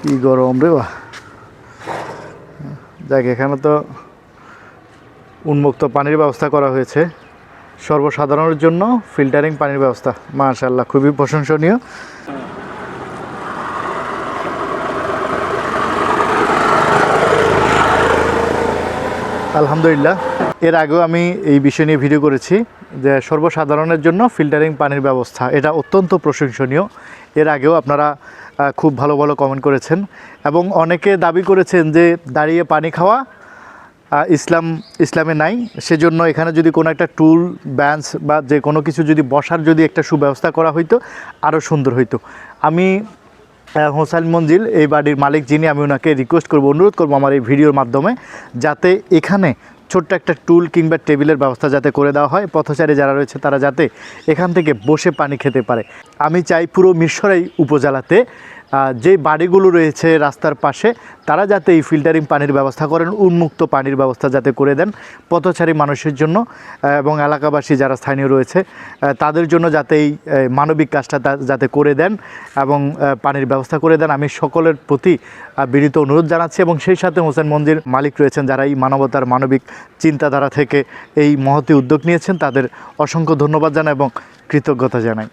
কি গরম রে বাহ। যাক, এখানে তো উন্মুক্ত পানির ব্যবস্থা করা হয়েছে সর্বসাধারণের জন্য, ফিল্টারিং পানির ব্যবস্থা। মাশাআল্লাহ, খুবই প্রশংসনীয়। আলহামদুলিল্লাহ, এর আগেও আমি এই বিষয় নিয়ে ভিডিও করেছি যে সর্বসাধারণের জন্য ফিল্টারিং পানির ব্যবস্থা, এটা অত্যন্ত প্রশংসনীয়। এর আগেও আপনারা খুব ভালো ভালো কমেন্ট করেছেন এবং অনেকে দাবি করেছেন যে দাঁড়িয়ে পানি খাওয়া ইসলামে নাই। সেজন্য এখানে যদি কোনো একটা টুল, বেঞ্চ বা যে কোনো কিছু যদি বসার যদি একটা সুব্যবস্থা করা হইতো আরও সুন্দর হইতো। আমি হোসাইন মঞ্জিল, এই বাড়ির মালিক যিনি, আমি ওনাকে রিকোয়েস্ট করব, অনুরোধ করব আমার এই ভিডিওর মাধ্যমে যাতে এখানে ছোট্ট একটা টুল কিংবা টেবিলের ব্যবস্থা যাতে করে দেওয়া হয়। পথচারী যারা রয়েছে তারা যাতে এখান থেকে বসে পানি খেতে পারে। আমি চাই পুরো মিরসরাই উপজেলাতে যে বাড়িগুলো রয়েছে রাস্তার পাশে, তারা যাতে এই ফিল্টারিং পানির ব্যবস্থা করেন, উন্মুক্ত পানির ব্যবস্থা যাতে করে দেন পথচারী মানুষের জন্য এবং এলাকাবাসী যারা স্থানীয় রয়েছে তাদের জন্য, যাতে এই মানবিক কাজটা যাতে করে দেন এবং পানির ব্যবস্থা করে দেন। আমি সকলের প্রতি বিনীত অনুরোধ জানাচ্ছি এবং সেই সাথে হোসেন মঞ্জিল মালিক রয়েছেন যারা এই মানবতার মানবিক চিন্তাধারা থেকে এই মহতী উদ্যোগ নিয়েছেন, তাদের অসংখ্য ধন্যবাদ জানাই এবং কৃতজ্ঞতা জানাই।